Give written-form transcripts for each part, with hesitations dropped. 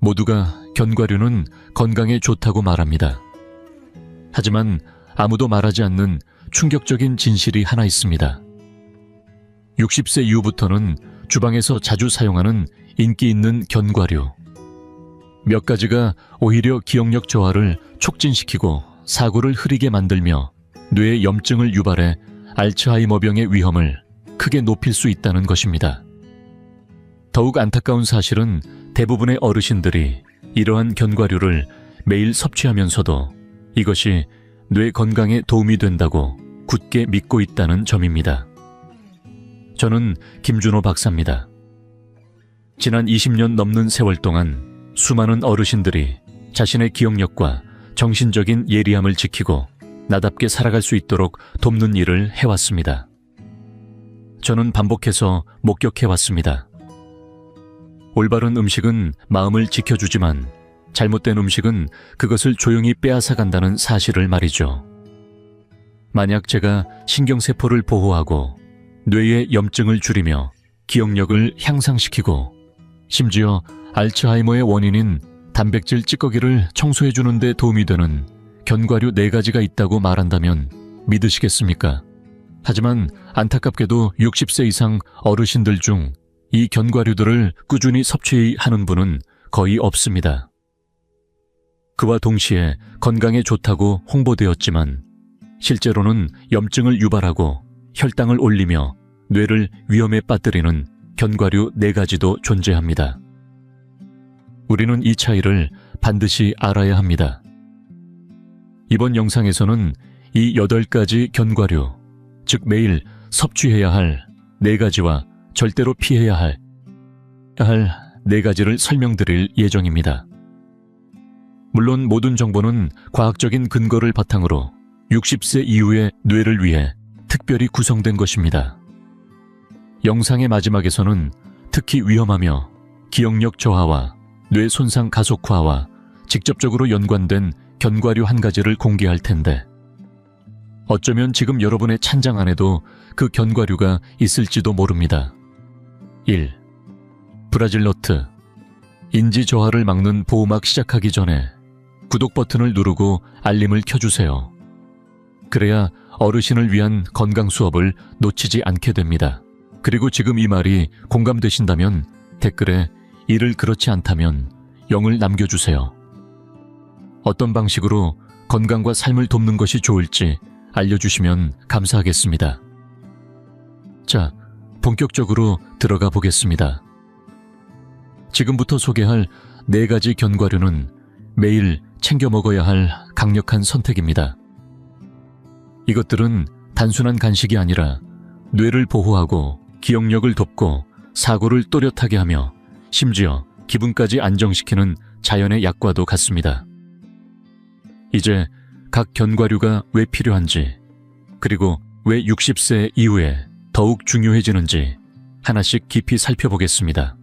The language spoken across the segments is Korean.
모두가 견과류는 건강에 좋다고 말합니다. 하지만 아무도 말하지 않는 충격적인 진실이 하나 있습니다. 60세 이후부터는 주방에서 자주 사용하는 인기 있는 견과류. 몇 가지가 오히려 기억력 저하를 촉진시키고 사고를 흐리게 만들며 뇌에 염증을 유발해 알츠하이머병의 위험을 크게 높일 수 있다는 것입니다. 더욱 안타까운 사실은 대부분의 어르신들이 이러한 견과류를 매일 섭취하면서도 이것이 뇌 건강에 도움이 된다고 굳게 믿고 있다는 점입니다. 저는 김준호 박사입니다. 지난 20년 넘는 세월 동안 수많은 어르신들이 자신의 기억력과 정신적인 예리함을 지키고 나답게 살아갈 수 있도록 돕는 일을 해왔습니다. 저는 반복해서 목격해왔습니다. 올바른 음식은 마음을 지켜주지만 잘못된 음식은 그것을 조용히 빼앗아간다는 사실을 말이죠. 만약 제가 신경세포를 보호하고 뇌의 염증을 줄이며 기억력을 향상시키고 심지어 알츠하이머의 원인인 단백질 찌꺼기를 청소해주는 데 도움이 되는 견과류 4가지가 있다고 말한다면 믿으시겠습니까? 하지만 안타깝게도 60세 이상 어르신들 중 이 견과류들을 꾸준히 섭취하는 분은 거의 없습니다. 그와 동시에 건강에 좋다고 홍보되었지만 실제로는 염증을 유발하고 혈당을 올리며 뇌를 위험에 빠뜨리는 견과류 4가지도 존재합니다. 우리는 이 차이를 반드시 알아야 합니다. 이번 영상에서는 이 8가지 견과류, 즉 매일 섭취해야 할 4가지와 절대로 피해야 할 4가지를 설명드릴 예정입니다. 물론 모든 정보는 과학적인 근거를 바탕으로 60세 이후의 뇌를 위해 특별히 구성된 것입니다. 영상의 마지막에서는 특히 위험하며 기억력 저하와 뇌 손상 가속화와 직접적으로 연관된 견과류 1가지를 공개할 텐데 어쩌면 지금 여러분의 찬장 안에도 그 견과류가 있을지도 모릅니다. 1. 브라질너트. 인지 저하를 막는 보호막 시작하기 전에 구독 버튼을 누르고 알림을 켜주세요. 그래야 어르신을 위한 건강 수업을 놓치지 않게 됩니다. 그리고 지금 이 말이 공감되신다면 댓글에 이를 그렇지 않다면 0을 남겨주세요. 어떤 방식으로 건강과 삶을 돕는 것이 좋을지 알려주시면 감사하겠습니다. 자, 본격적으로 들어가 보겠습니다. 지금부터 소개할 4가지 견과류는 매일 챙겨 먹어야 할 강력한 선택입니다. 이것들은 단순한 간식이 아니라 뇌를 보호하고 기억력을 돕고 사고를 또렷하게 하며 심지어 기분까지 안정시키는 자연의 약과도 같습니다. 이제 각 견과류가 왜 필요한지, 그리고 왜 60세 이후에 더욱 중요해지는지 하나씩 깊이 살펴보겠습니다.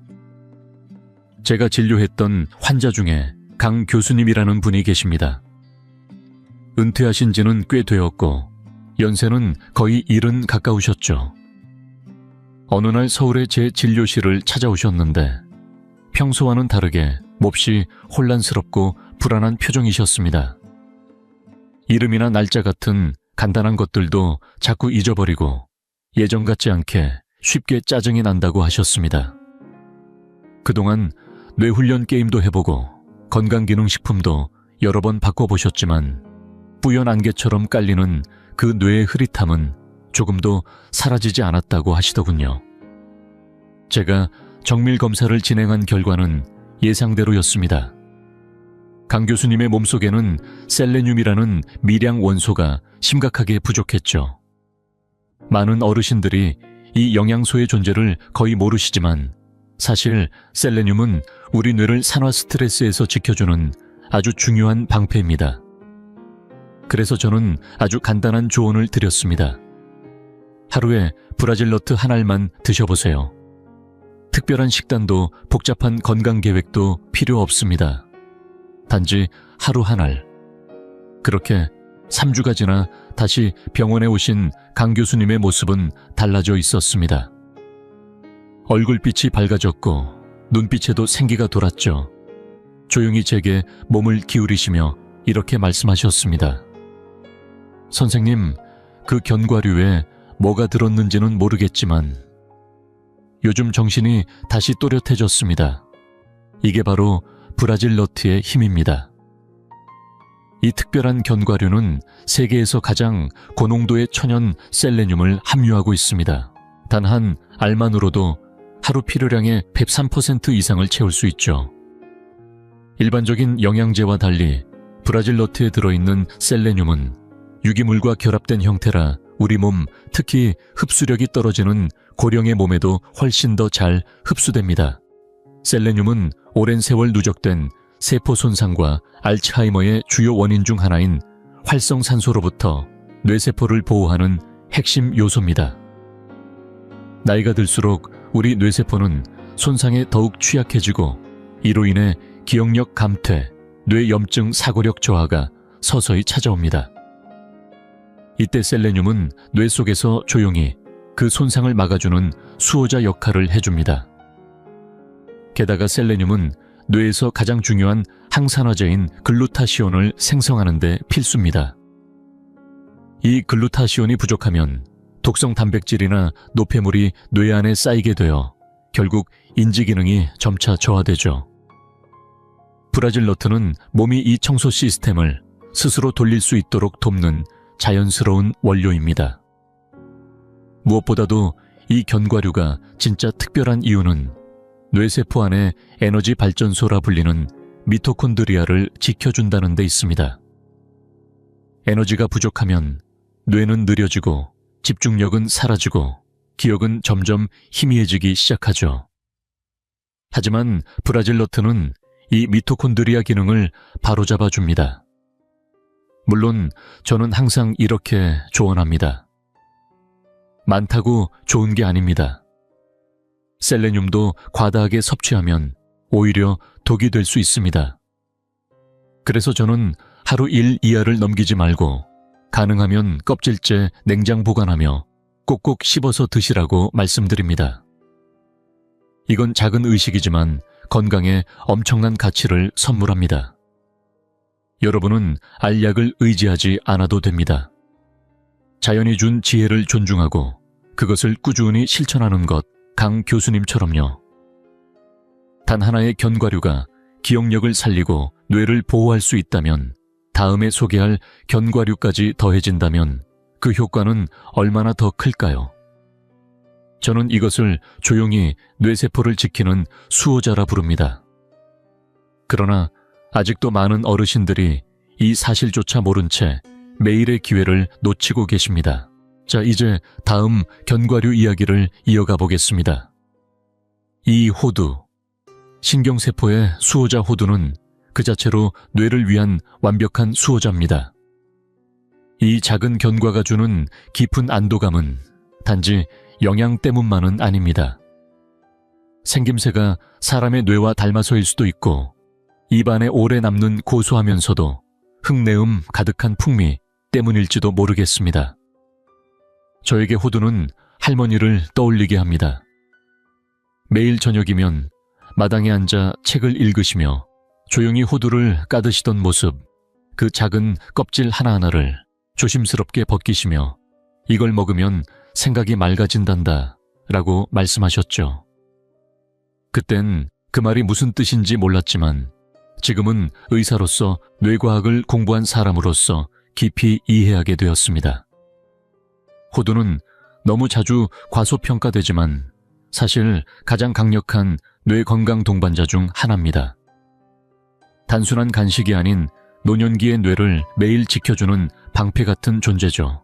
제가 진료했던 환자 중에 강 교수님이라는 분이 계십니다. 은퇴하신 지는 꽤 되었고 연세는 거의 70 가까우셨죠. 어느 날 서울의 제 진료실을 찾아오셨는데 평소와는 다르게 몹시 혼란스럽고 불안한 표정이셨습니다. 이름이나 날짜 같은 간단한 것들도 자꾸 잊어버리고 예전 같지 않게 쉽게 짜증이 난다고 하셨습니다. 그동안 뇌훈련 게임도 해보고 건강기능식품도 여러 번 바꿔보셨지만 뿌연 안개처럼 깔리는 그 뇌의 흐릿함은 조금도 사라지지 않았다고 하시더군요. 제가 정밀검사를 진행한 결과는 예상대로였습니다. 강 교수님의 몸속에는 셀레늄이라는 미량 원소가 심각하게 부족했죠. 많은 어르신들이 이 영양소의 존재를 거의 모르시지만 사실 셀레늄은 우리 뇌를 산화 스트레스에서 지켜주는 아주 중요한 방패입니다. 그래서 저는 아주 간단한 조언을 드렸습니다. 하루에 브라질너트 한 알만 드셔보세요. 특별한 식단도 복잡한 건강 계획도 필요 없습니다. 단지 하루 한 알. 그렇게 3주가 지나 다시 병원에 오신 강 교수님의 모습은 달라져 있었습니다. 얼굴빛이 밝아졌고 눈빛에도 생기가 돌았죠. 조용히 제게 몸을 기울이시며 이렇게 말씀하셨습니다. 선생님, 그 견과류에 뭐가 들었는지는 모르겠지만 요즘 정신이 다시 또렷해졌습니다. 이게 바로 브라질 너트의 힘입니다. 이 특별한 견과류는 세계에서 가장 고농도의 천연 셀레늄을 함유하고 있습니다. 단 한 알만으로도 하루 필요량의 103% 이상을 채울 수 있죠. 일반적인 영양제와 달리 브라질 너트에 들어있는 셀레늄은 유기물과 결합된 형태라 우리 몸, 특히 흡수력이 떨어지는 고령의 몸에도 훨씬 더 잘 흡수됩니다. 셀레늄은 오랜 세월 누적된 세포 손상과 알츠하이머의 주요 원인 중 하나인 활성산소로부터 뇌세포를 보호하는 핵심 요소입니다. 나이가 들수록 우리 뇌세포는 손상에 더욱 취약해지고 이로 인해 기억력 감퇴, 뇌염증 사고력 저하가 서서히 찾아옵니다. 이때 셀레늄은 뇌 속에서 조용히 그 손상을 막아주는 수호자 역할을 해줍니다. 게다가 셀레늄은 뇌에서 가장 중요한 항산화제인 글루타시온을 생성하는 데 필수입니다. 이 글루타시온이 부족하면 독성 단백질이나 노폐물이 뇌 안에 쌓이게 되어 결국 인지 기능이 점차 저하되죠. 브라질 너트는 몸이 이 청소 시스템을 스스로 돌릴 수 있도록 돕는 자연스러운 원료입니다. 무엇보다도 이 견과류가 진짜 특별한 이유는 뇌세포 안에 에너지 발전소라 불리는 미토콘드리아를 지켜준다는 데 있습니다. 에너지가 부족하면 뇌는 느려지고 집중력은 사라지고 기억은 점점 희미해지기 시작하죠. 하지만 브라질 너트는 이 미토콘드리아 기능을 바로잡아 줍니다. 물론 저는 항상 이렇게 조언합니다. 많다고 좋은 게 아닙니다. 셀레늄도 과다하게 섭취하면 오히려 독이 될 수 있습니다. 그래서 저는 하루 1 이하를 넘기지 말고 가능하면 껍질째 냉장 보관하며 꼭꼭 씹어서 드시라고 말씀드립니다. 이건 작은 의식이지만 건강에 엄청난 가치를 선물합니다. 여러분은 알약을 의지하지 않아도 됩니다. 자연이 준 지혜를 존중하고 그것을 꾸준히 실천하는 것, 강 교수님처럼요. 단 하나의 견과류가 기억력을 살리고 뇌를 보호할 수 있다면 다음에 소개할 견과류까지 더해진다면 그 효과는 얼마나 더 클까요? 저는 이것을 조용히 뇌세포를 지키는 수호자라 부릅니다. 그러나 아직도 많은 어르신들이 이 사실조차 모른 채 매일의 기회를 놓치고 계십니다. 자, 이제 다음 견과류 이야기를 이어가 보겠습니다. 이 호두. 신경세포의 수호자 호두는 그 자체로 뇌를 위한 완벽한 수호자입니다. 이 작은 견과가 주는 깊은 안도감은 단지 영양 때문만은 아닙니다. 생김새가 사람의 뇌와 닮아서일 수도 있고 입안에 오래 남는 고소하면서도 흙내음 가득한 풍미 때문일지도 모르겠습니다. 저에게 호두는 할머니를 떠올리게 합니다. 매일 저녁이면 마당에 앉아 책을 읽으시며 조용히 호두를 까드시던 모습, 그 작은 껍질 하나하나를 조심스럽게 벗기시며 이걸 먹으면 생각이 맑아진단다 라고 말씀하셨죠. 그땐 그 말이 무슨 뜻인지 몰랐지만 지금은 의사로서 뇌과학을 공부한 사람으로서 깊이 이해하게 되었습니다. 호두는 너무 자주 과소평가되지만 사실 가장 강력한 뇌 건강 동반자 중 하나입니다. 단순한 간식이 아닌 노년기의 뇌를 매일 지켜주는 방패 같은 존재죠.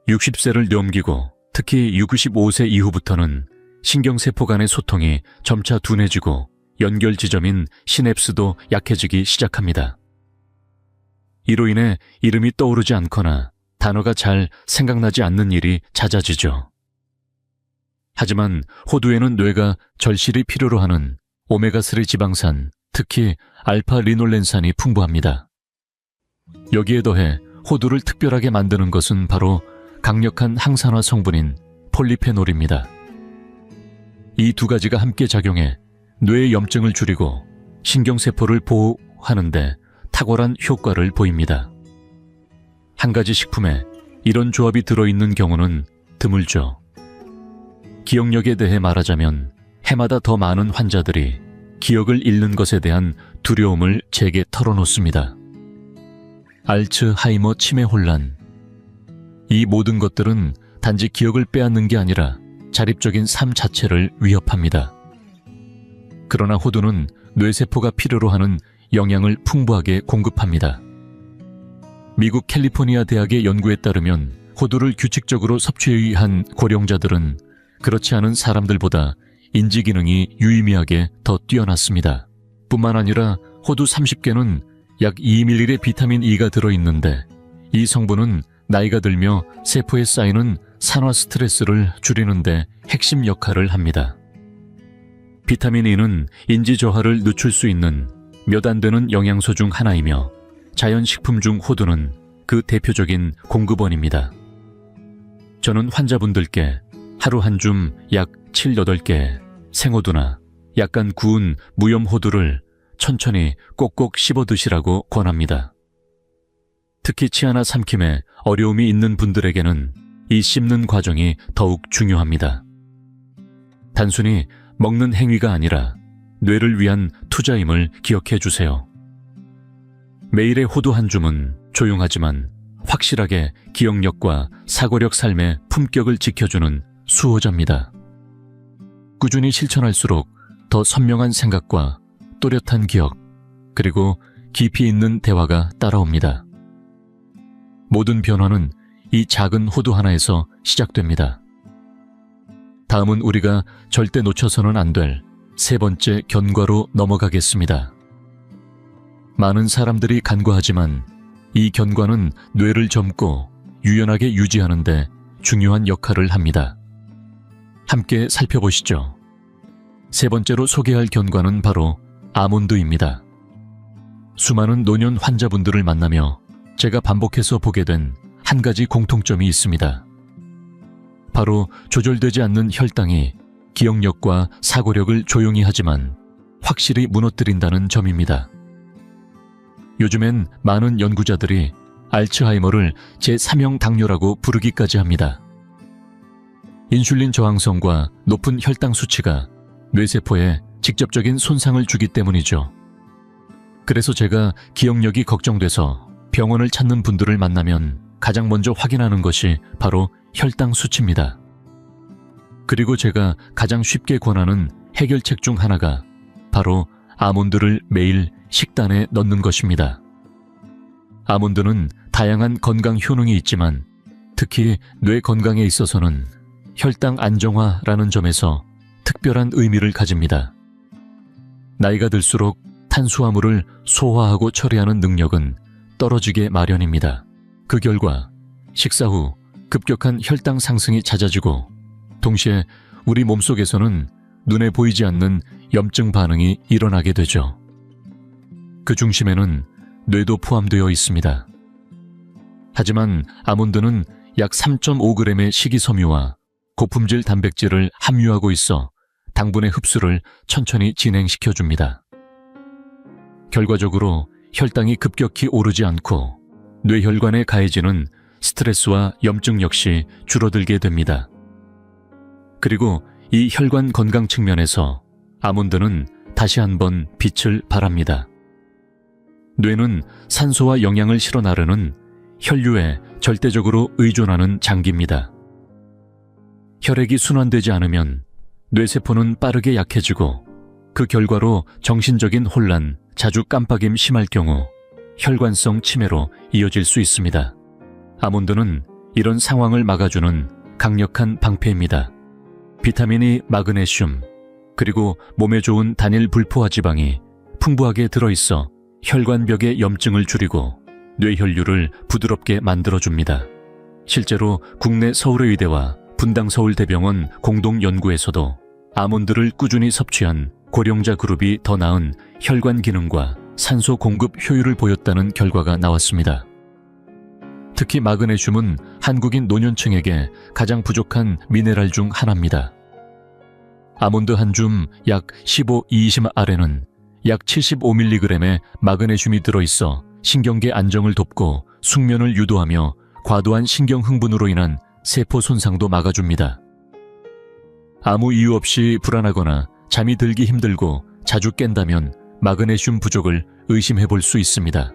60세를 넘기고 특히 65세 이후부터는 신경세포 간의 소통이 점차 둔해지고 연결 지점인 시냅스도 약해지기 시작합니다. 이로 인해 이름이 떠오르지 않거나 단어가 잘 생각나지 않는 일이 잦아지죠. 하지만 호두에는 뇌가 절실히 필요로 하는 오메가3 지방산, 특히 알파 리놀렌산이 풍부합니다. 여기에 더해 호두를 특별하게 만드는 것은 바로 강력한 항산화 성분인 폴리페놀입니다. 이 두 가지가 함께 작용해 뇌의 염증을 줄이고 신경세포를 보호하는데 탁월한 효과를 보입니다. 한 가지 식품에 이런 조합이 들어있는 경우는 드물죠. 기억력에 대해 말하자면 해마다 더 많은 환자들이 기억을 잃는 것에 대한 두려움을 제게 털어놓습니다. 알츠하이머 치매 혼란. 이 모든 것들은 단지 기억을 빼앗는 게 아니라 자립적인 삶 자체를 위협합니다. 그러나 호두는 뇌세포가 필요로 하는 영양을 풍부하게 공급합니다. 미국 캘리포니아 대학의 연구에 따르면 호두를 규칙적으로 섭취해야 한 고령자들은 그렇지 않은 사람들보다 인지 기능이 유의미하게 더 뛰어났습니다. 뿐만 아니라 호두 30개는 약 2ml의 비타민 E가 들어있는데 이 성분은 나이가 들며 세포에 쌓이는 산화 스트레스를 줄이는데 핵심 역할을 합니다. 비타민 E는 인지 저하를 늦출 수 있는 몇 안 되는 영양소 중 하나이며 자연식품 중 호두는 그 대표적인 공급원입니다. 저는 환자분들께 하루 한 줌 약 7, 8개 생호두나 약간 구운 무염 호두를 천천히 꼭꼭 씹어 드시라고 권합니다. 특히 치아나 삼킴에 어려움이 있는 분들에게는 이 씹는 과정이 더욱 중요합니다. 단순히 먹는 행위가 아니라 뇌를 위한 투자임을 기억해 주세요. 매일의 호두 한 줌은 조용하지만 확실하게 기억력과 사고력 삶의 품격을 지켜주는 수호자입니다. 꾸준히 실천할수록 더 선명한 생각과 또렷한 기억, 그리고 깊이 있는 대화가 따라옵니다. 모든 변화는 이 작은 호두 하나에서 시작됩니다. 다음은 우리가 절대 놓쳐서는 안 될 세 번째 견과로 넘어가겠습니다. 많은 사람들이 간과하지만 이 견과는 뇌를 젊고 유연하게 유지하는 데 중요한 역할을 합니다. 함께 살펴보시죠. 세 번째로 소개할 견과는 바로 아몬드입니다. 수많은 노년 환자분들을 만나며 제가 반복해서 보게 된 한 가지 공통점이 있습니다. 바로 조절되지 않는 혈당이 기억력과 사고력을 조용히 하지만 확실히 무너뜨린다는 점입니다. 요즘엔 많은 연구자들이 알츠하이머를 제3형 당뇨라고 부르기까지 합니다. 인슐린 저항성과 높은 혈당 수치가 뇌세포에 직접적인 손상을 주기 때문이죠. 그래서 제가 기억력이 걱정돼서 병원을 찾는 분들을 만나면 가장 먼저 확인하는 것이 바로 혈당 수치입니다. 그리고 제가 가장 쉽게 권하는 해결책 중 하나가 바로 아몬드를 매일 식단에 넣는 것입니다. 아몬드는 다양한 건강 효능이 있지만 특히 뇌 건강에 있어서는 혈당 안정화라는 점에서 특별한 의미를 가집니다. 나이가 들수록 탄수화물을 소화하고 처리하는 능력은 떨어지게 마련입니다. 그 결과 식사 후 급격한 혈당 상승이 잦아지고 동시에 우리 몸속에서는 눈에 보이지 않는 염증 반응이 일어나게 되죠. 그 중심에는 뇌도 포함되어 있습니다. 하지만 아몬드는 약 3.5g의 식이섬유와 고품질 단백질을 함유하고 있어 당분의 흡수를 천천히 진행시켜줍니다. 결과적으로 혈당이 급격히 오르지 않고 뇌혈관에 가해지는 스트레스와 염증 역시 줄어들게 됩니다. 그리고 이 혈관 건강 측면에서 아몬드는 다시 한번 빛을 발합니다. 뇌는 산소와 영양을 실어 나르는 혈류에 절대적으로 의존하는 장기입니다. 혈액이 순환되지 않으면 뇌세포는 빠르게 약해지고 그 결과로 정신적인 혼란, 자주 깜빡임 심할 경우 혈관성 치매로 이어질 수 있습니다. 아몬드는 이런 상황을 막아주는 강력한 방패입니다. 비타민이 마그네슘, 그리고 몸에 좋은 단일 불포화 지방이 풍부하게 들어있어 혈관벽의 염증을 줄이고 뇌혈류를 부드럽게 만들어줍니다. 실제로 국내 서울의대와 분당서울대병원 공동연구에서도 아몬드를 꾸준히 섭취한 고령자 그룹이 더 나은 혈관 기능과 산소 공급 효율을 보였다는 결과가 나왔습니다. 특히 마그네슘은 한국인 노년층에게 가장 부족한 미네랄 중 하나입니다. 아몬드 한 줌 약 15-20알에는 약 75mg의 마그네슘이 들어있어 신경계 안정을 돕고 숙면을 유도하며 과도한 신경 흥분으로 인한 세포 손상도 막아줍니다. 아무 이유 없이 불안하거나 잠이 들기 힘들고 자주 깬다면 마그네슘 부족을 의심해 볼 수 있습니다.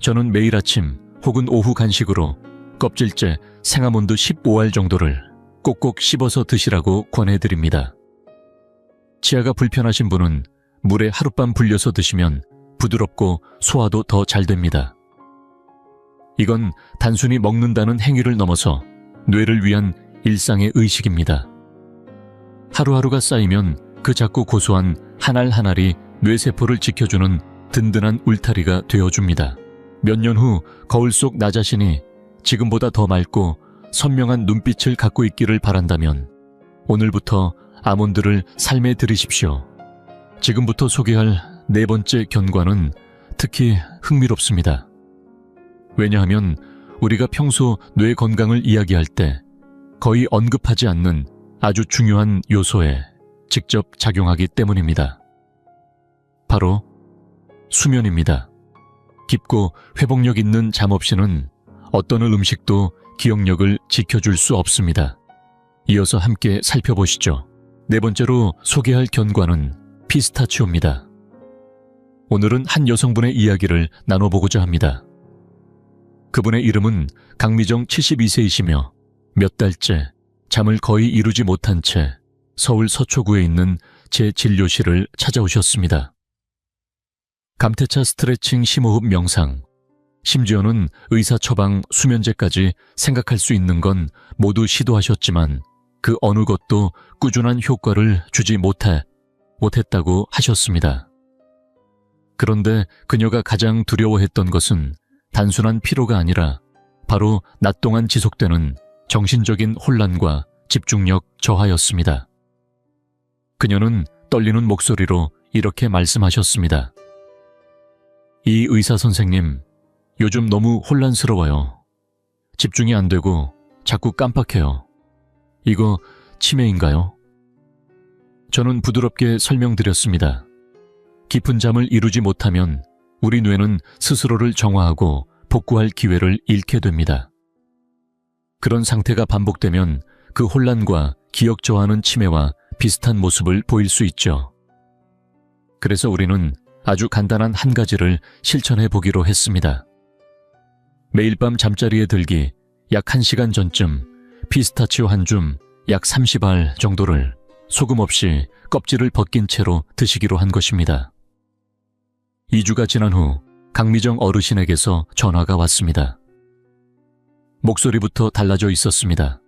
저는 매일 아침 혹은 오후 간식으로 껍질째 생아몬드 15알 정도를 꼭꼭 씹어서 드시라고 권해드립니다. 치아가 불편하신 분은 물에 하룻밤 불려서 드시면 부드럽고 소화도 더 잘 됩니다. 이건 단순히 먹는다는 행위를 넘어서 뇌를 위한 일상의 의식입니다. 하루하루가 쌓이면 그 작고 고소한 한 알 한 알이 뇌세포를 지켜주는 든든한 울타리가 되어줍니다. 몇 년 후 거울 속 나 자신이 지금보다 더 맑고 선명한 눈빛을 갖고 있기를 바란다면 오늘부터 아몬드를 삶에 들이십시오. 지금부터 소개할 네 번째 견과는 특히 흥미롭습니다. 왜냐하면 우리가 평소 뇌 건강을 이야기할 때 거의 언급하지 않는 아주 중요한 요소에 직접 작용하기 때문입니다. 바로 수면입니다. 깊고 회복력 있는 잠 없이는 어떤 음식도 기억력을 지켜줄 수 없습니다. 이어서 함께 살펴보시죠. 네 번째로 소개할 견과는 피스타치오입니다. 오늘은 한 여성분의 이야기를 나눠보고자 합니다. 그분의 이름은 강미정 72세이시며 몇 달째 잠을 거의 이루지 못한 채 서울 서초구에 있는 제 진료실을 찾아오셨습니다. 감태차 스트레칭 심호흡 명상, 심지어는 의사 처방 수면제까지 생각할 수 있는 건 모두 시도하셨지만 그 어느 것도 꾸준한 효과를 주지 못했다고 하셨습니다. 그런데 그녀가 가장 두려워했던 것은 단순한 피로가 아니라 바로 낮 동안 지속되는 정신적인 혼란과 집중력 저하였습니다. 그녀는 떨리는 목소리로 이렇게 말씀하셨습니다. 이 의사 선생님, 요즘 너무 혼란스러워요. 집중이 안 되고 자꾸 깜빡해요. 이거 치매인가요? 저는 부드럽게 설명드렸습니다. 깊은 잠을 이루지 못하면 우리 뇌는 스스로를 정화하고 복구할 기회를 잃게 됩니다. 그런 상태가 반복되면 그 혼란과 기억 저하는 치매와 비슷한 모습을 보일 수 있죠. 그래서 우리는 아주 간단한 한 가지를 실천해 보기로 했습니다. 매일 밤 잠자리에 들기 약 1시간 전쯤 피스타치오 한 줌 약 30알 정도를 소금 없이 껍질을 벗긴 채로 드시기로 한 것입니다. 2주가 지난 후 강미정 어르신에게서 전화가 왔습니다. 목소리부터 달라져 있었습니다.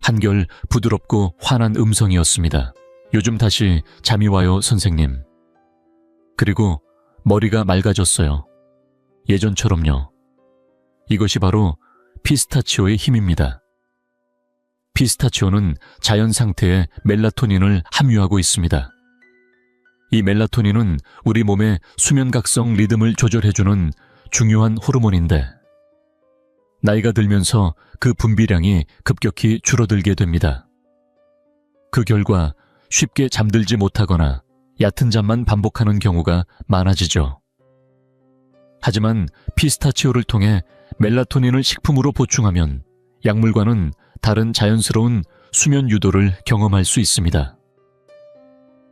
한결 부드럽고 환한 음성이었습니다. 요즘 다시 잠이 와요, 선생님. 그리고 머리가 맑아졌어요. 예전처럼요. 이것이 바로 피스타치오의 힘입니다. 피스타치오는 자연 상태의 멜라토닌을 함유하고 있습니다. 이 멜라토닌은 우리 몸의 수면각성 리듬을 조절해주는 중요한 호르몬인데 나이가 들면서 그 분비량이 급격히 줄어들게 됩니다. 그 결과 쉽게 잠들지 못하거나 얕은 잠만 반복하는 경우가 많아지죠. 하지만 피스타치오를 통해 멜라토닌을 식품으로 보충하면 약물과는 다른 자연스러운 수면 유도를 경험할 수 있습니다.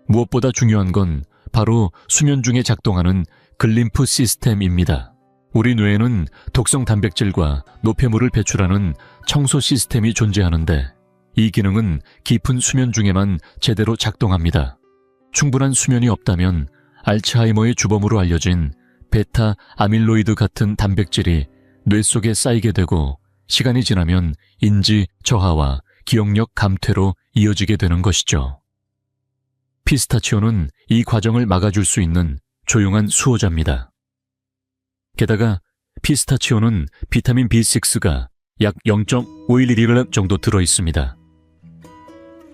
무엇보다 중요한 건 바로 수면 중에 작동하는 글림프 시스템입니다. 우리 뇌에는 독성 단백질과 노폐물을 배출하는 청소 시스템이 존재하는데 이 기능은 깊은 수면 중에만 제대로 작동합니다. 충분한 수면이 없다면 알츠하이머의 주범으로 알려진 베타 아밀로이드 같은 단백질이 뇌 속에 쌓이게 되고 시간이 지나면 인지 저하와 기억력 감퇴로 이어지게 되는 것이죠. 피스타치오는 이 과정을 막아줄 수 있는 조용한 수호자입니다. 게다가 피스타치오는 비타민 B6가 약 0.5mg 정도 들어있습니다.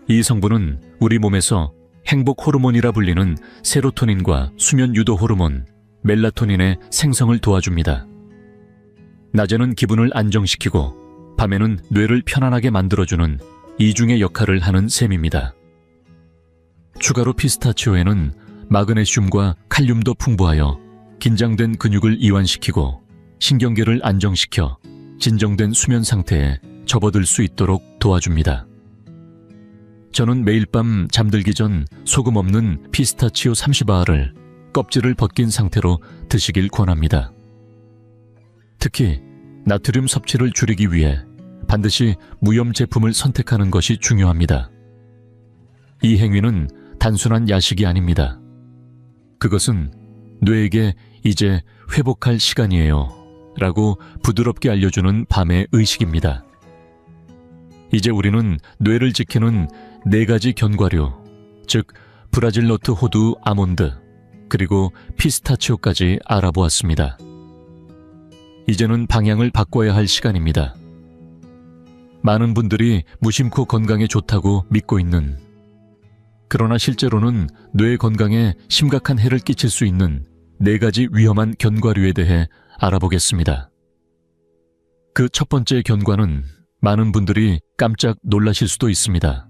이 성분은 우리 몸에서 행복 호르몬이라 불리는 세로토닌과 수면 유도 호르몬, 멜라토닌의 생성을 도와줍니다. 낮에는 기분을 안정시키고 밤에는 뇌를 편안하게 만들어주는 이중의 역할을 하는 셈입니다. 추가로 피스타치오에는 마그네슘과 칼륨도 풍부하여 긴장된 근육을 이완시키고 신경계를 안정시켜 진정된 수면 상태에 접어들 수 있도록 도와줍니다. 저는 매일 밤 잠들기 전 소금 없는 피스타치오 30알을 껍질을 벗긴 상태로 드시길 권합니다. 특히 나트륨 섭취를 줄이기 위해 반드시 무염 제품을 선택하는 것이 중요합니다. 이 행위는 단순한 야식이 아닙니다. 그것은 뇌에게 이제 회복할 시간이에요 라고 부드럽게 알려주는 밤의 의식입니다. 이제 우리는 뇌를 지키는 4가지 견과류, 즉 브라질 너트, 호두, 아몬드, 그리고 피스타치오까지 알아보았습니다. 이제는 방향을 바꿔야 할 시간입니다. 많은 분들이 무심코 건강에 좋다고 믿고 있는, 그러나 실제로는 뇌 건강에 심각한 해를 끼칠 수 있는 4가지 위험한 견과류에 대해 알아보겠습니다. 그 첫 번째 견과는 많은 분들이 깜짝 놀라실 수도 있습니다.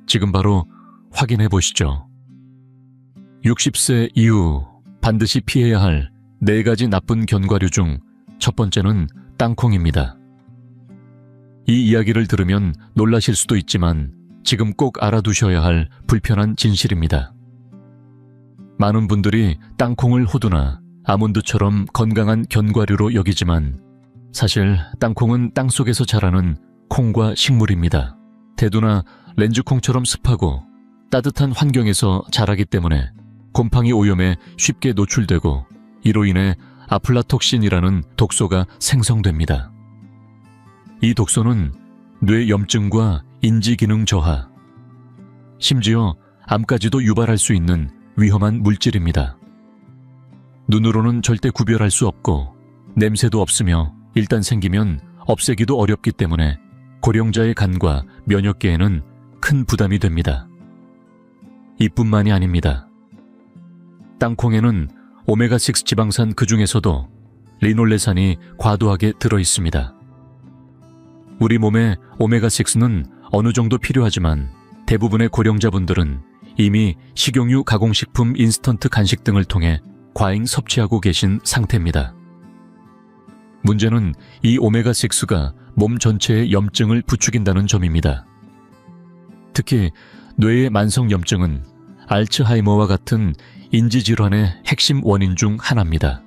지금 바로 확인해 보시죠. 60세 이후 반드시 피해야 할 4가지 나쁜 견과류 중 첫 번째는 땅콩입니다. 이 이야기를 들으면 놀라실 수도 있지만 지금 꼭 알아두셔야 할 불편한 진실입니다. 많은 분들이 땅콩을 호두나 아몬드처럼 건강한 견과류로 여기지만 사실 땅콩은 땅속에서 자라는 콩과 식물입니다. 대두나 렌즈콩처럼 습하고 따뜻한 환경에서 자라기 때문에 곰팡이 오염에 쉽게 노출되고 이로 인해 아플라톡신이라는 독소가 생성됩니다. 이 독소는 뇌 염증과 인지 기능 저하, 심지어 암까지도 유발할 수 있는 위험한 물질입니다. 눈으로는 절대 구별할 수 없고 냄새도 없으며 일단 생기면 없애기도 어렵기 때문에 고령자의 간과 면역계에는 큰 부담이 됩니다. 이뿐만이 아닙니다. 땅콩에는 오메가6 지방산 그 중에서도 리놀레산이 과도하게 들어있습니다. 우리 몸에 오메가6는 어느 정도 필요하지만 대부분의 고령자분들은 이미 식용유, 가공식품, 인스턴트 간식 등을 통해 과잉 섭취하고 계신 상태입니다. 문제는 이 오메가6가 몸 전체의 염증을 부추긴다는 점입니다. 특히 뇌의 만성염증은 알츠하이머와 같은 인지질환의 핵심 원인 중 하나입니다.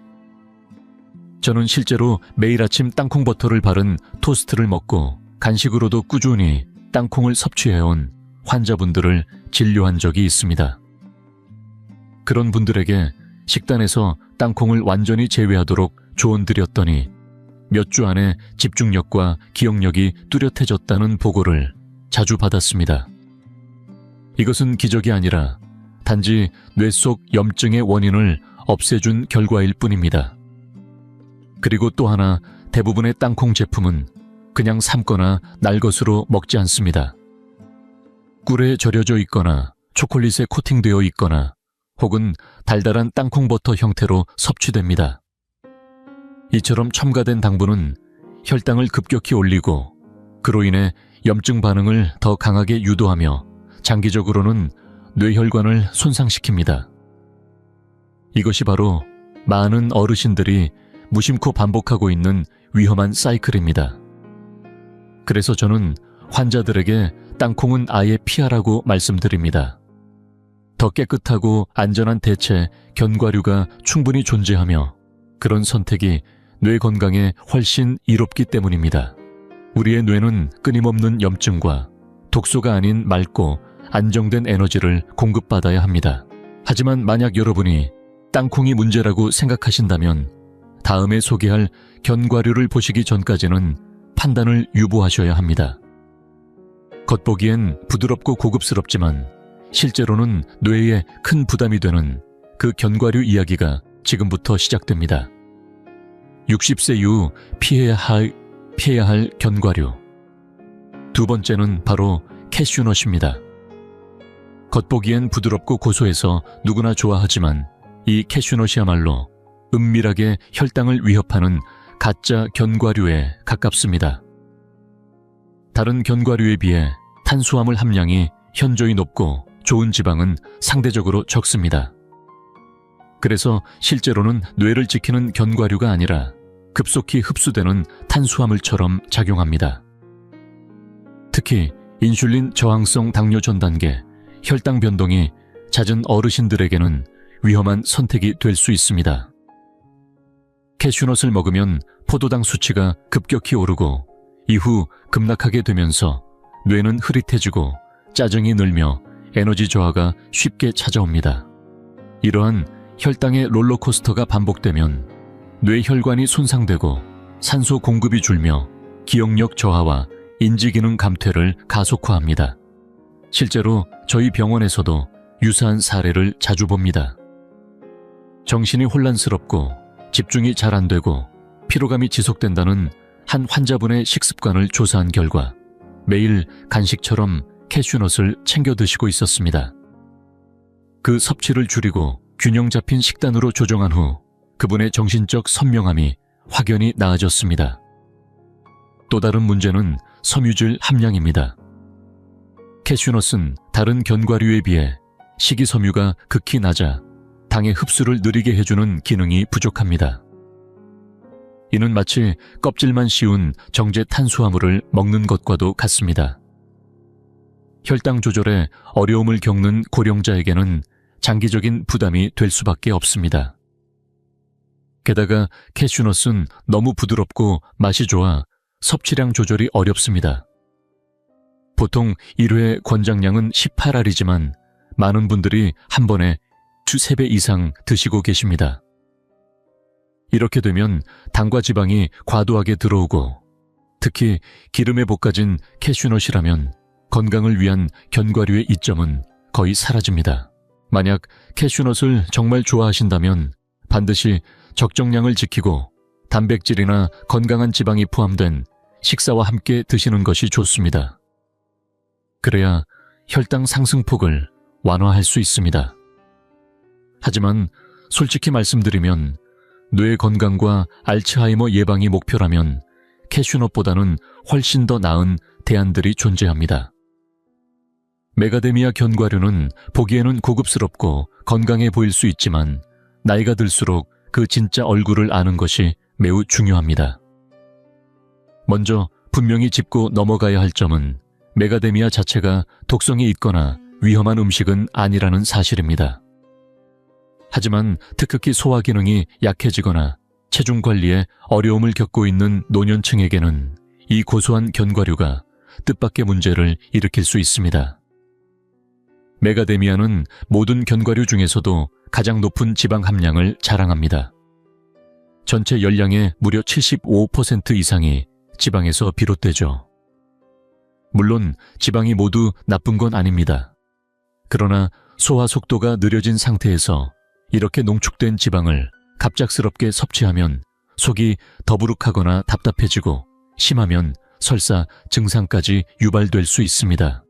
저는 실제로 매일 아침 땅콩 버터를 바른 토스트를 먹고 간식으로도 꾸준히 땅콩을 섭취해온 환자분들을 진료한 적이 있습니다. 그런 분들에게 식단에서 땅콩을 완전히 제외하도록 조언드렸더니 몇 주 안에 집중력과 기억력이 뚜렷해졌다는 보고를 자주 받았습니다. 이것은 기적이 아니라 단지 뇌 속 염증의 원인을 없애준 결과일 뿐입니다. 그리고 또 하나, 대부분의 땅콩 제품은 그냥 삶거나 날 것으로 먹지 않습니다. 꿀에 절여져 있거나 초콜릿에 코팅되어 있거나 혹은 달달한 땅콩 버터 형태로 섭취됩니다. 이처럼 첨가된 당분은 혈당을 급격히 올리고 그로 인해 염증 반응을 더 강하게 유도하며 장기적으로는 뇌혈관을 손상시킵니다. 이것이 바로 많은 어르신들이 무심코 반복하고 있는 위험한 사이클입니다. 그래서 저는 환자들에게 땅콩은 아예 피하라고 말씀드립니다. 더 깨끗하고 안전한 대체 견과류가 충분히 존재하며 그런 선택이 뇌 건강에 훨씬 이롭기 때문입니다. 우리의 뇌는 끊임없는 염증과 독소가 아닌 맑고 안정된 에너지를 공급받아야 합니다. 하지만 만약 여러분이 땅콩이 문제라고 생각하신다면 다음에 소개할 견과류를 보시기 전까지는 판단을 유보하셔야 합니다. 겉보기엔 부드럽고 고급스럽지만 실제로는 뇌에 큰 부담이 되는 그 견과류 이야기가 지금부터 시작됩니다. 60세 이후 피해야 할 견과류. 두 번째는 바로 캐슈넛입니다. 겉보기엔 부드럽고 고소해서 누구나 좋아하지만 이 캐슈넛이야말로 은밀하게 혈당을 위협하는 가짜 견과류에 가깝습니다. 다른 견과류에 비해 탄수화물 함량이 현저히 높고 좋은 지방은 상대적으로 적습니다. 그래서 실제로는 뇌를 지키는 견과류가 아니라 급속히 흡수되는 탄수화물처럼 작용합니다. 특히 인슐린 저항성 당뇨 전 단계, 혈당 변동이 잦은 어르신들에게는 위험한 선택이 될 수 있습니다. 캐슈넛을 먹으면 포도당 수치가 급격히 오르고 이후 급락하게 되면서 뇌는 흐릿해지고 짜증이 늘며 에너지 저하가 쉽게 찾아옵니다. 이러한 혈당의 롤러코스터가 반복되면 뇌혈관이 손상되고 산소 공급이 줄며 기억력 저하와 인지기능 감퇴를 가속화합니다. 실제로 저희 병원에서도 유사한 사례를 자주 봅니다. 정신이 혼란스럽고 집중이 잘 안 되고 피로감이 지속된다는 한 환자분의 식습관을 조사한 결과 매일 간식처럼 캐슈넛을 챙겨 드시고 있었습니다. 그 섭취를 줄이고 균형 잡힌 식단으로 조정한 후 그분의 정신적 선명함이 확연히 나아졌습니다. 또 다른 문제는 섬유질 함량입니다. 캐슈넛은 다른 견과류에 비해 식이섬유가 극히 낮아 당의 흡수를 느리게 해주는 기능이 부족합니다. 이는 마치 껍질만 씌운 정제 탄수화물을 먹는 것과도 같습니다. 혈당 조절에 어려움을 겪는 고령자에게는 장기적인 부담이 될 수밖에 없습니다. 게다가 캐슈넛은 너무 부드럽고 맛이 좋아 섭취량 조절이 어렵습니다. 보통 1회 권장량은 18알이지만 많은 분들이 한 번에 2~3배 이상 드시고 계십니다. 이렇게 되면 당과 지방이 과도하게 들어오고 특히 기름에 볶아진 캐슈넛이라면 건강을 위한 견과류의 이점은 거의 사라집니다. 만약 캐슈넛을 정말 좋아하신다면 반드시 적정량을 지키고 단백질이나 건강한 지방이 포함된 식사와 함께 드시는 것이 좋습니다. 그래야 혈당 상승폭을 완화할 수 있습니다. 하지만 솔직히 말씀드리면 뇌 건강과 알츠하이머 예방이 목표라면 캐슈넛보다는 훨씬 더 나은 대안들이 존재합니다. 메가데미아 견과류는 보기에는 고급스럽고 건강해 보일 수 있지만 나이가 들수록 그 진짜 얼굴을 아는 것이 매우 중요합니다. 먼저 분명히 짚고 넘어가야 할 점은 메가데미아 자체가 독성이 있거나 위험한 음식은 아니라는 사실입니다. 하지만 특히 소화 기능이 약해지거나 체중 관리에 어려움을 겪고 있는 노년층에게는 이 고소한 견과류가 뜻밖의 문제를 일으킬 수 있습니다. 메가데미아는 모든 견과류 중에서도 가장 높은 지방 함량을 자랑합니다. 전체 열량의 무려 75% 이상이 지방에서 비롯되죠. 물론 지방이 모두 나쁜 건 아닙니다. 그러나 소화 속도가 느려진 상태에서 이렇게 농축된 지방을 갑작스럽게 섭취하면 속이 더부룩하거나 답답해지고 심하면 설사 증상까지 유발될 수 있습니다.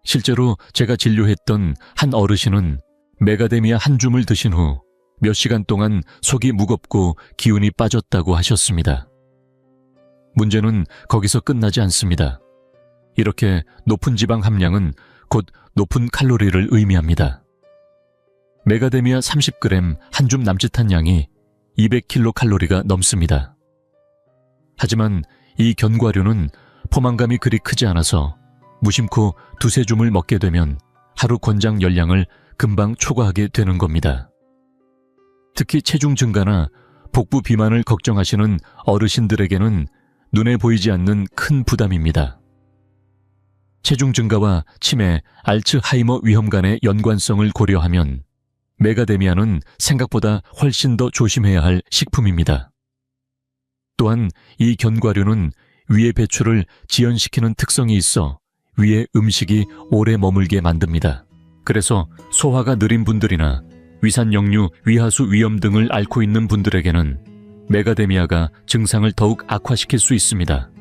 실제로 제가 진료했던 한 어르신은 메가데미아 한 줌을 드신 후 몇 시간 동안 속이 무겁고 기운이 빠졌다고 하셨습니다. 문제는 거기서 끝나지 않습니다. 이렇게 높은 지방 함량은 곧 높은 칼로리를 의미합니다. 메가데미아 30g 한 줌 남짓한 양이 200kcal 넘습니다. 하지만 이 견과류는 포만감이 그리 크지 않아서 무심코 2~3줌을 먹게 되면 하루 권장 열량을 금방 초과하게 되는 겁니다. 특히 체중 증가나 복부 비만을 걱정하시는 어르신들에게는 눈에 보이지 않는 큰 부담입니다. 체중 증가와 치매, 알츠하이머 위험 간의 연관성을 고려하면 메가데미아는 생각보다 훨씬 더 조심해야 할 식품입니다. 또한 이 견과류는 위의 배출을 지연시키는 특성이 있어 위에 음식이 오래 머물게 만듭니다. 그래서 소화가 느린 분들이나 위산역류, 위하수 위염 등을 앓고 있는 분들에게는 메가데미아가 증상을 더욱 악화시킬 수 있습니다.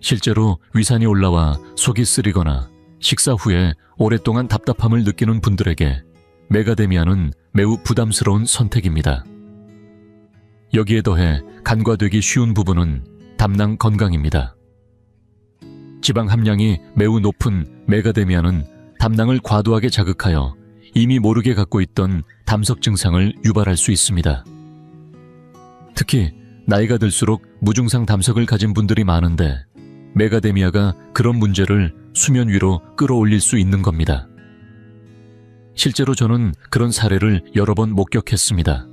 실제로 위산이 올라와 속이 쓰리거나 식사 후에 오랫동안 답답함을 느끼는 분들에게 메가데미아는 매우 부담스러운 선택입니다. 여기에 더해 간과되기 쉬운 부분은 담낭 건강입니다. 지방 함량이 매우 높은 메가데미아는 담낭을 과도하게 자극하여 이미 모르게 갖고 있던 담석 증상을 유발할 수 있습니다. 특히 나이가 들수록 무증상 담석을 가진 분들이 많은데 메가데미아가 그런 문제를 수면 위로 끌어올릴 수 있는 겁니다. 실제로 저는 그런 사례를 여러 번 목격했습니다.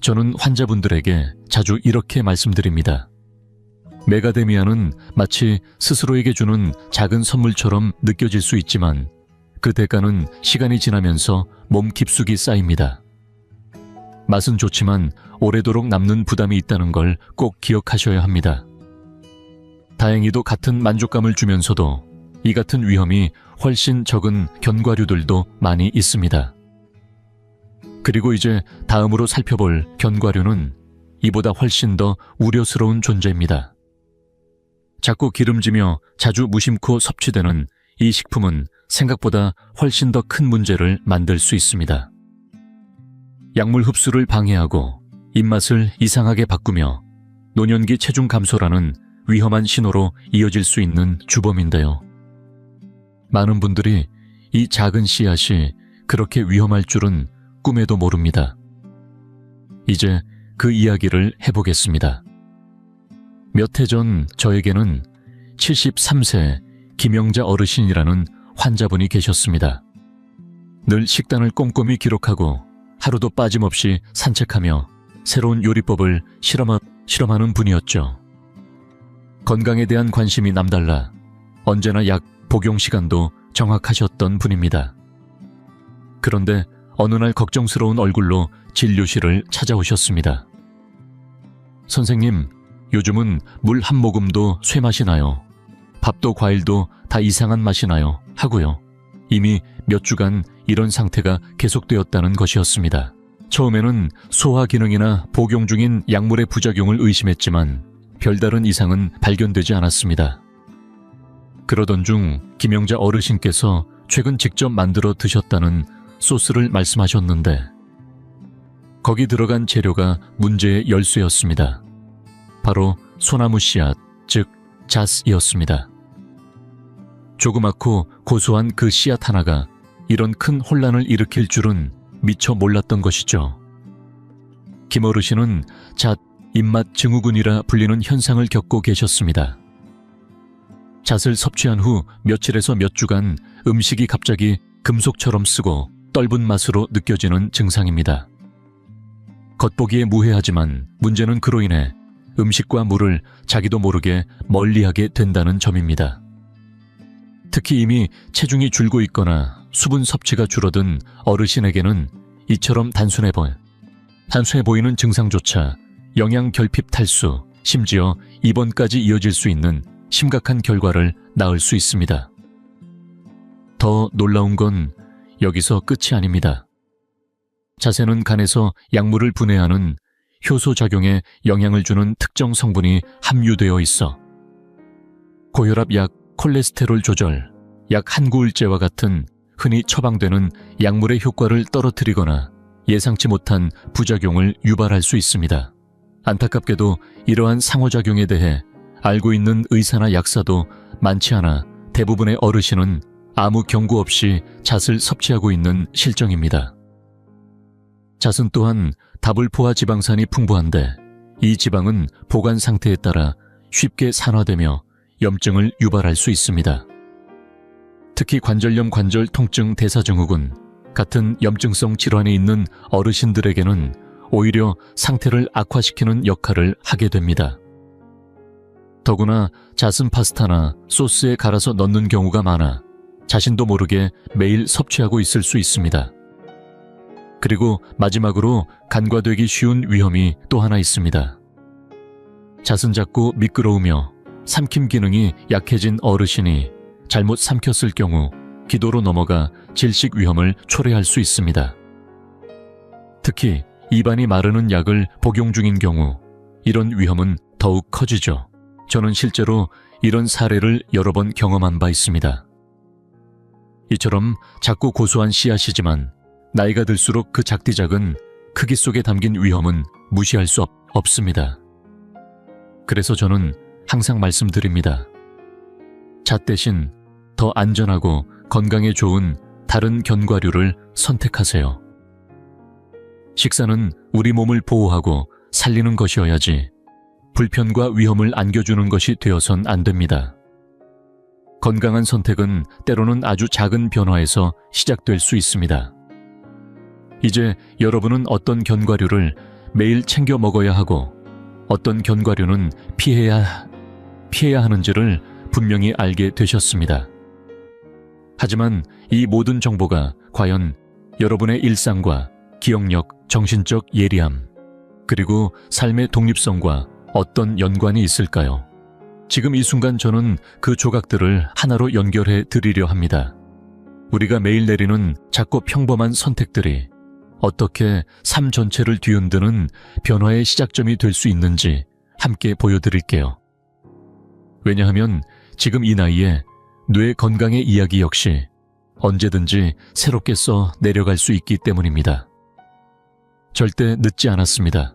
저는 환자분들에게 자주 이렇게 말씀드립니다. 메가데미아는 마치 스스로에게 주는 작은 선물처럼 느껴질 수 있지만 그 대가는 시간이 지나면서 몸 깊숙이 쌓입니다. 맛은 좋지만 오래도록 남는 부담이 있다는 걸 꼭 기억하셔야 합니다. 다행히도 같은 만족감을 주면서도 이 같은 위험이 훨씬 적은 견과류들도 많이 있습니다. 그리고 이제 다음으로 살펴볼 견과류는 이보다 훨씬 더 우려스러운 존재입니다. 작고 기름지며 자주 무심코 섭취되는 이 식품은 생각보다 훨씬 더 큰 문제를 만들 수 있습니다. 약물 흡수를 방해하고 입맛을 이상하게 바꾸며 노년기 체중 감소라는 위험한 신호로 이어질 수 있는 주범인데요. 많은 분들이 이 작은 씨앗이 그렇게 위험할 줄은 꿈에도 모릅니다. 이제 그 이야기를 해보겠습니다. 몇 해 전 저에게는 73세 김영자 어르신이라는 환자분이 계셨습니다. 늘 식단을 꼼꼼히 기록하고 하루도 빠짐없이 산책하며 새로운 요리법을 실험하는 분이었죠. 건강에 대한 관심이 남달라 언제나 약 복용 시간도 정확하셨던 분입니다. 그런데 어느 날 걱정스러운 얼굴로 진료실을 찾아오셨습니다. 선생님, 요즘은 물 한 모금도 쇠맛이 나요. 밥도 과일도 다 이상한 맛이 나요. 하고요. 이미 몇 주간 이런 상태가 계속되었다는 것이었습니다. 처음에는 소화 기능이나 복용 중인 약물의 부작용을 의심했지만 별다른 이상은 발견되지 않았습니다. 그러던 중 김영자 어르신께서 최근 직접 만들어 드셨다는 소스를 말씀하셨는데 거기 들어간 재료가 문제의 열쇠였습니다. 바로 소나무 씨앗, 즉 잣이었습니다. 조그맣고 고소한 그 씨앗 하나가 이런 큰 혼란을 일으킬 줄은 미처 몰랐던 것이죠. 김 어르신은 잣 입맛 증후군이라 불리는 현상을 겪고 계셨습니다. 잣을 섭취한 후 며칠에서 몇 주간 음식이 갑자기 금속처럼 쓰고 떫은 맛으로 느껴지는 증상입니다. 겉보기에 무해하지만 문제는 그로 인해 음식과 물을 자기도 모르게 멀리하게 된다는 점입니다. 특히 이미 체중이 줄고 있거나 수분 섭취가 줄어든 어르신에게는 이처럼 단순해 보이는 증상조차 영양 결핍 탈수, 심지어 입원까지 이어질 수 있는 심각한 결과를 낳을 수 있습니다. 더 놀라운 건 여기서 끝이 아닙니다. 잣에는 간에서 약물을 분해하는 효소작용에 영향을 주는 특정 성분이 함유되어 있어 고혈압 약, 콜레스테롤 조절, 약 한 구울제와 같은 흔히 처방되는 약물의 효과를 떨어뜨리거나 예상치 못한 부작용을 유발할 수 있습니다. 안타깝게도 이러한 상호작용에 대해 알고 있는 의사나 약사도 많지 않아 대부분의 어르신은 아무 경고 없이 잣을 섭취하고 있는 실정입니다. 잣은 또한 다불포화 지방산이 풍부한데 이 지방은 보관 상태에 따라 쉽게 산화되며 염증을 유발할 수 있습니다. 특히 관절염, 관절 통증, 대사증후군 같은 염증성 질환이 있는 어르신들에게는 오히려 상태를 악화시키는 역할을 하게 됩니다. 더구나 잣은 파스타나 소스에 갈아서 넣는 경우가 많아 자신도 모르게 매일 섭취하고 있을 수 있습니다. 그리고 마지막으로 간과되기 쉬운 위험이 또 하나 있습니다. 잣은 작고 미끄러우며 삼킴 기능이 약해진 어르신이 잘못 삼켰을 경우 기도로 넘어가 질식 위험을 초래할 수 있습니다. 특히 입안이 마르는 약을 복용 중인 경우 이런 위험은 더욱 커지죠. 저는 실제로 이런 사례를 여러 번 경험한 바 있습니다. 이처럼 작고 고소한 씨앗이지만 나이가 들수록 그 작디작은 크기 속에 담긴 위험은 무시할 수 없습니다. 그래서 저는 항상 말씀드립니다. 잣 대신 더 안전하고 건강에 좋은 다른 견과류를 선택하세요. 식사는 우리 몸을 보호하고 살리는 것이어야지 불편과 위험을 안겨주는 것이 되어선 안 됩니다. 건강한 선택은 때로는 아주 작은 변화에서 시작될 수 있습니다. 이제 여러분은 어떤 견과류를 매일 챙겨 먹어야 하고 어떤 견과류는 피해야 하는지를 분명히 알게 되셨습니다. 하지만 이 모든 정보가 과연 여러분의 일상과 기억력, 정신적 예리함, 그리고 삶의 독립성과 어떤 연관이 있을까요? 지금 이 순간 저는 그 조각들을 하나로 연결해 드리려 합니다. 우리가 매일 내리는 작고 평범한 선택들이 어떻게 삶 전체를 뒤흔드는 변화의 시작점이 될 수 있는지 함께 보여드릴게요. 왜냐하면 지금 이 나이에 뇌 건강의 이야기 역시 언제든지 새롭게 써 내려갈 수 있기 때문입니다. 절대 늦지 않았습니다.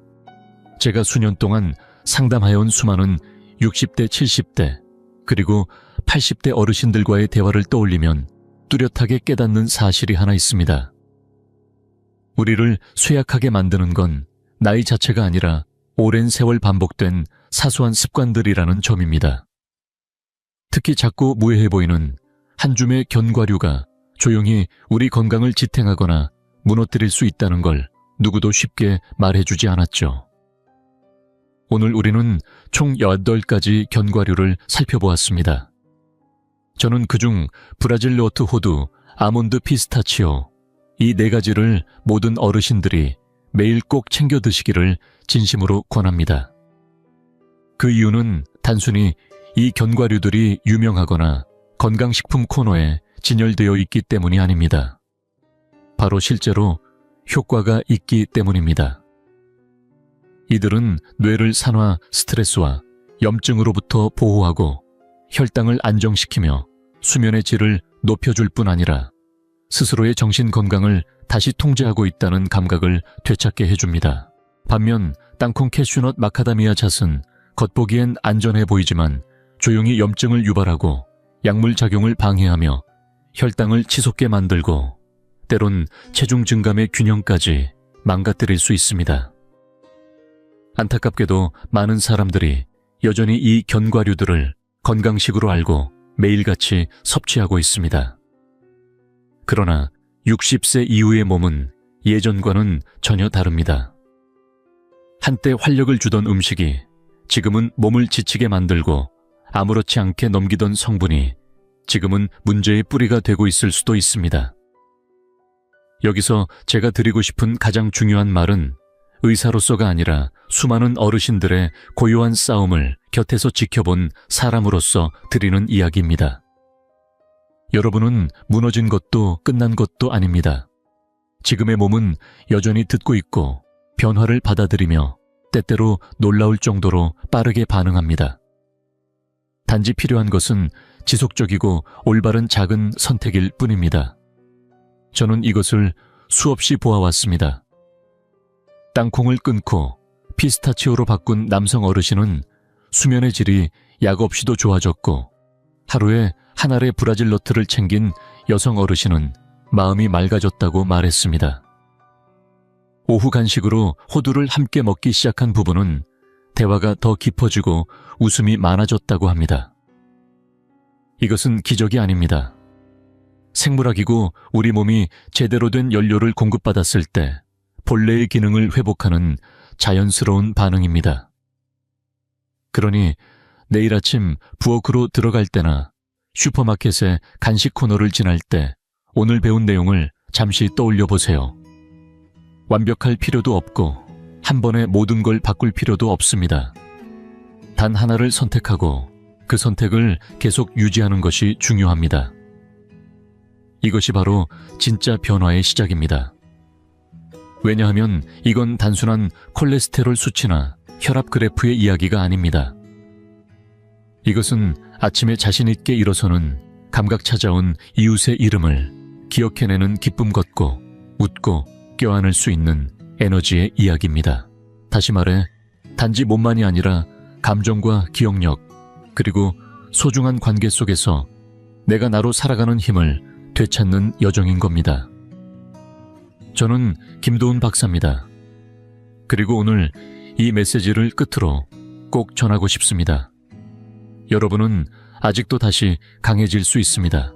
제가 수년 동안 상담하여온 수많은 60대, 70대, 그리고 80대 어르신들과의 대화를 떠올리면 뚜렷하게 깨닫는 사실이 하나 있습니다. 우리를 쇠약하게 만드는 건 나이 자체가 아니라 오랜 세월 반복된 사소한 습관들이라는 점입니다. 특히 작고 무해해 보이는 한 줌의 견과류가 조용히 우리 건강을 지탱하거나 무너뜨릴 수 있다는 걸 누구도 쉽게 말해주지 않았죠. 오늘 우리는 총 8가지 견과류를 살펴보았습니다. 저는 그중 브라질 너트 호두, 아몬드 피스타치오, 이 4가지를 모든 어르신들이 매일 꼭 챙겨 드시기를 진심으로 권합니다. 그 이유는 단순히 이 견과류들이 유명하거나 건강식품 코너에 진열되어 있기 때문이 아닙니다. 바로 실제로 효과가 있기 때문입니다. 이들은 뇌를 산화, 스트레스와 염증으로부터 보호하고 혈당을 안정시키며 수면의 질을 높여줄 뿐 아니라 스스로의 정신 건강을 다시 통제하고 있다는 감각을 되찾게 해줍니다. 반면 땅콩, 캐슈넛, 마카다미아 잣은 겉보기엔 안전해 보이지만 조용히 염증을 유발하고 약물 작용을 방해하며 혈당을 치솟게 만들고 때론 체중 증감의 균형까지 망가뜨릴 수 있습니다. 안타깝게도 많은 사람들이 여전히 이 견과류들을 건강식으로 알고 매일같이 섭취하고 있습니다. 그러나 60세 이후의 몸은 예전과는 전혀 다릅니다. 한때 활력을 주던 음식이 지금은 몸을 지치게 만들고 아무렇지 않게 넘기던 성분이 지금은 문제의 뿌리가 되고 있을 수도 있습니다. 여기서 제가 드리고 싶은 가장 중요한 말은 의사로서가 아니라 수많은 어르신들의 고요한 싸움을 곁에서 지켜본 사람으로서 드리는 이야기입니다. 여러분은 무너진 것도 끝난 것도 아닙니다. 지금의 몸은 여전히 듣고 있고 변화를 받아들이며 때때로 놀라울 정도로 빠르게 반응합니다. 단지 필요한 것은 지속적이고 올바른 작은 선택일 뿐입니다. 저는 이것을 수없이 보아왔습니다. 땅콩을 끊고 피스타치오로 바꾼 남성 어르신은 수면의 질이 약 없이도 좋아졌고 하루에 한 알의 브라질 너트를 챙긴 여성 어르신은 마음이 맑아졌다고 말했습니다. 오후 간식으로 호두를 함께 먹기 시작한 부부는 대화가 더 깊어지고 웃음이 많아졌다고 합니다. 이것은 기적이 아닙니다. 생물학이고 우리 몸이 제대로 된 연료를 공급받았을 때 본래의 기능을 회복하는 자연스러운 반응입니다. 그러니 내일 아침 부엌으로 들어갈 때나 슈퍼마켓의 간식 코너를 지날 때 오늘 배운 내용을 잠시 떠올려 보세요. 완벽할 필요도 없고 한 번에 모든 걸 바꿀 필요도 없습니다. 단 하나를 선택하고 그 선택을 계속 유지하는 것이 중요합니다. 이것이 바로 진짜 변화의 시작입니다. 왜냐하면 이건 단순한 콜레스테롤 수치나 혈압 그래프의 이야기가 아닙니다. 이것은 아침에 자신 있게 일어서는 감각 찾아온 이웃의 이름을 기억해내는 기쁨 걷고 웃고 껴안을 수 있는 에너지의 이야기입니다. 다시 말해 단지 몸만이 아니라 감정과 기억력 그리고 소중한 관계 속에서 내가 나로 살아가는 힘을 되찾는 여정인 겁니다. 저는 김도훈 박사입니다. 그리고 오늘 이 메시지를 끝으로 꼭 전하고 싶습니다. 여러분은 아직도 다시 강해질 수 있습니다.